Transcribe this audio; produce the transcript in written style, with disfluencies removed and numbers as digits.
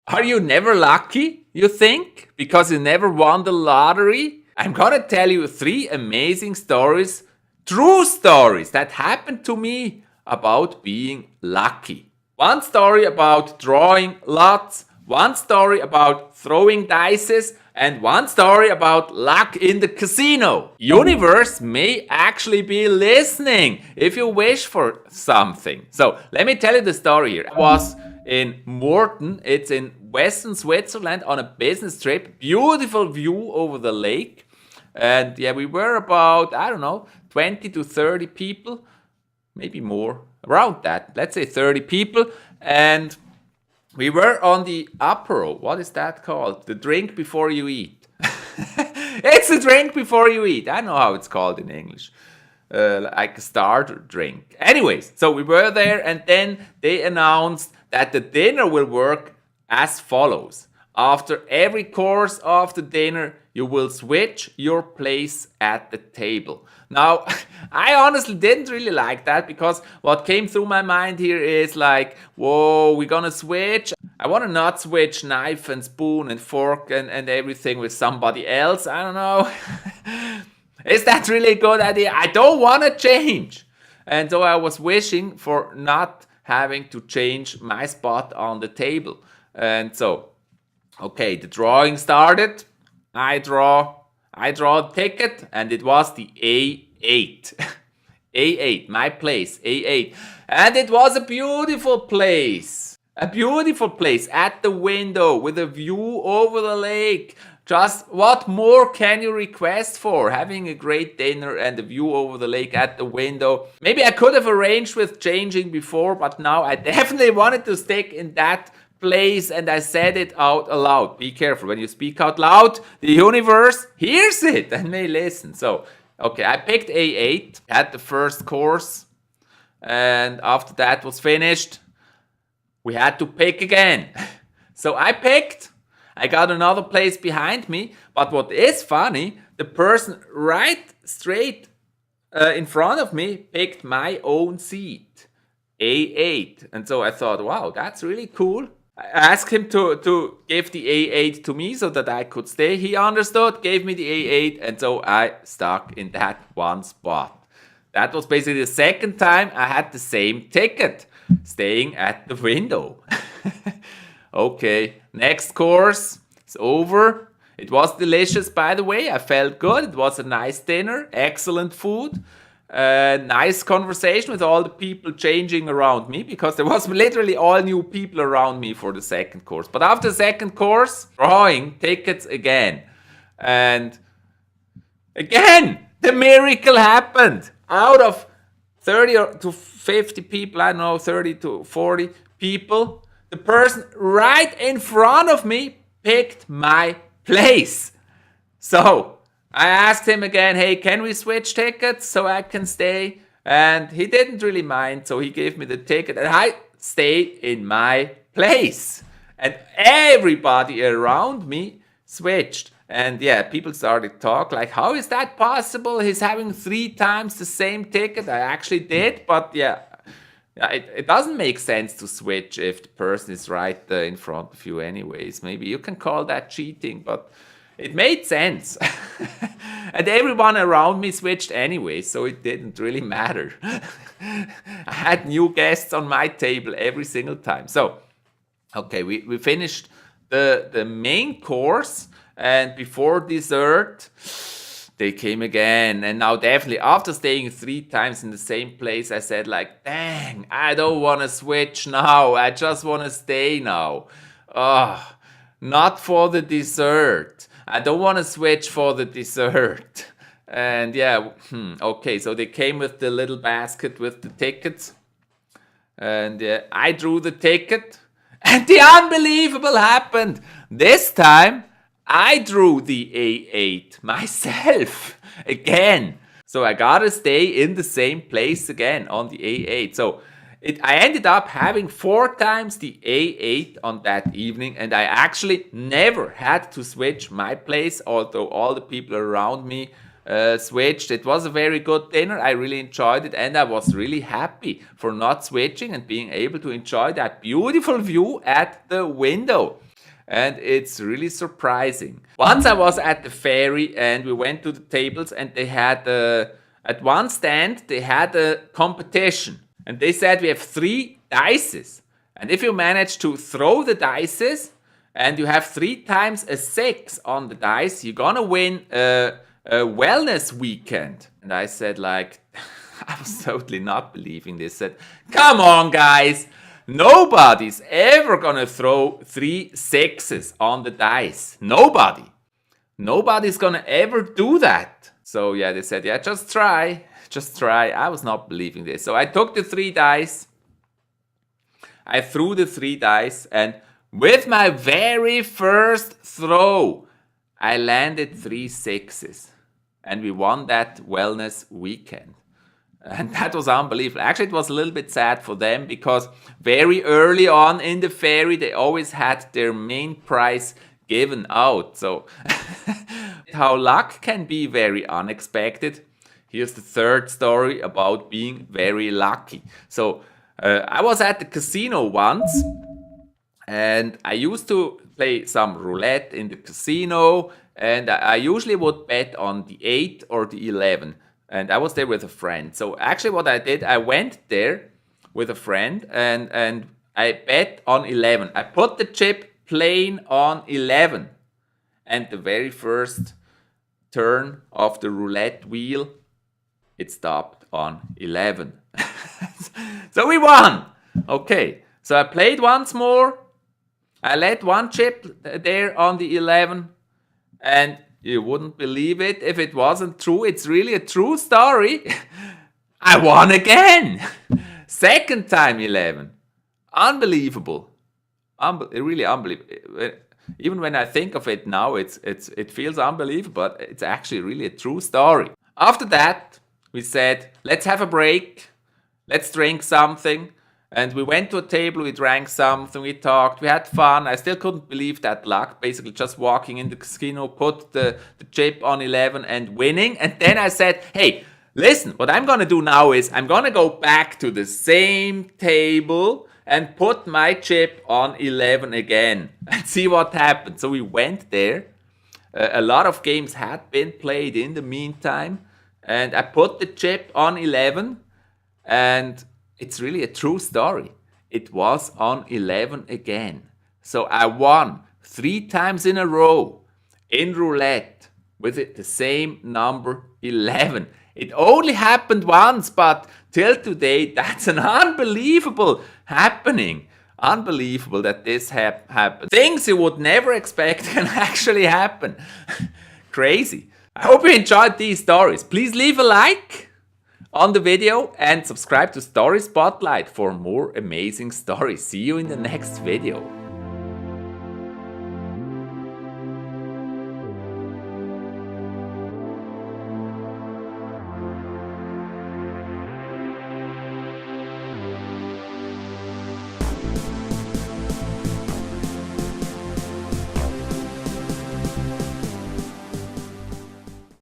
Are you never lucky, you think? Because you never won the lottery? I'm gonna tell you 3 amazing stories, true stories that happened to me about being lucky. One story about drawing lots, one story about throwing dices, and one story about luck in the casino. Universe may actually be listening if you wish for something. So let me tell you the story here. I was in Morten, it's in Western Switzerland, on a business trip. Beautiful view over the lake. And yeah, we were about, I don't know, 20 to 30 people, maybe more, around that. Let's say 30 people. And we were on the apero. What is that called? The drink before you eat. It's the drink before you eat. I know how it's called in English. Like a starter drink. Anyways, so we were there, and then they announced that the dinner will work as follows. After every course of the dinner, you will switch your place at the table. Now, I honestly didn't really like that, because what came through my mind here is like, whoa, we're gonna switch. I want to not switch knife and spoon and fork and everything with somebody else. I don't know. Is that really a good idea? I don't want to change. And so I was wishing for not having to change my spot on the table. And so, okay, the drawing started. I draw a ticket, and it was the A8. A8, my place, A8. And it was a beautiful place. A beautiful place at the window with a view over the lake. Just what more can you request for? Having a great dinner and a view over the lake at the window. Maybe I could have arranged with changing before, but now I definitely wanted to stick in that place, and I said it out aloud. Be careful when you speak out loud. The universe hears it and may listen. So, okay, I picked A8 at the first course, and after that was finished, we had to pick again. So I picked. I got another place behind me, but what is funny, the person right straight in front of me picked my own seat, A8. And so I thought, wow, that's really cool. I asked him to give the A8 to me so that I could stay. He understood, gave me the A8, and so I stuck in that one spot. That was basically the second time I had the same ticket, staying at the window. Okay, next course is over. It was delicious, by the way. I felt good. It was a nice dinner, excellent food. Nice conversation with all the people changing around me, because there was literally all new people around me for the second course. But after the second course, drawing tickets again. And again, the miracle happened. Out of 30 to 50 people, I don't know, 30 to 40 people, the person right in front of me picked my place. So I asked him again, hey, can we switch tickets so I can stay? And he didn't really mind, so he gave me the ticket, and I stayed in my place. And everybody around me switched. And yeah, people started to talk like, how is that possible? He's having 3 times the same ticket. I actually did, but yeah, it doesn't make sense to switch if the person is right in front of you anyways. Maybe you can call that cheating, but it made sense. And everyone around me switched anyway, so it didn't really matter. I had new guests on my table every single time. So, okay, we finished the main course, and before dessert, they came again. And now definitely after staying 3 times in the same place, I said like, dang, I don't want to switch now. I just want to stay now. Not for the dessert. I don't want to switch for the dessert. And yeah, okay, so they came with the little basket with the tickets. And I drew the ticket. And the unbelievable happened. This time, I drew the A8 myself again. So I gotta stay in the same place again on the A8. So I ended up having 4 times the A8 on that evening, and I actually never had to switch my place, although all the people around me switched. It was a very good dinner. I really enjoyed it, and I was really happy for not switching and being able to enjoy that beautiful view at the window. and it's really surprising. Once I was at the ferry and we went to the tables and they had at one stand they had a competition and they said we have 3 dices, and if you manage to throw the dices and you have 3 times a 6 on the dice, you're gonna win a wellness weekend. And I said, like, I was totally not believing this. I said, come on guys, nobody's ever gonna throw 3 6s on the dice. Nobody's gonna ever do that. So yeah, they said, yeah, just try. I was not believing this. So I took the 3 dice. I threw the 3 dice, and with my very first throw, I landed 3 6s. And we won that wellness weekend. And that was unbelievable. Actually, it was a little bit sad for them because very early on in the ferry, they always had their main prize given out. So how luck can be very unexpected. Here's the 3rd story about being very lucky. So I was at the casino once, and I used to play some roulette in the casino, and I usually would bet on the 8 or the 11. And I was there with a friend. So actually what I did, I went there with a friend and I bet on 11. I put the chip plain on 11. And the very first turn of the roulette wheel, it stopped on 11. So we won! Okay, so I played once more. I let 1 chip there on the 11. And you wouldn't believe it if it wasn't true. It's really a true story. I won again. 2nd time 11. Unbelievable. Really unbelievable. Even when I think of it now, it feels unbelievable, but it's actually really a true story. After that, we said, let's have a break. Let's drink something. And we went to a table, we drank something, we talked, we had fun. I still couldn't believe that luck. Basically just walking in the casino, put the chip on 11 and winning. And then I said, hey, listen, what I'm going to do now is I'm going to go back to the same table and put my chip on 11 again and see what happened. So we went there. A lot of games had been played in the meantime. And I put the chip on 11, and it's really a true story. It was on 11 again. So I won 3 times in a row in roulette with it the same number 11. It only happened once, but till today, that's an unbelievable happening. Unbelievable that this happened. Things you would never expect can actually happen. Crazy. I hope you enjoyed these stories. Please leave a like on the video and subscribe to Story Spotlight for more amazing stories. See you in the next video.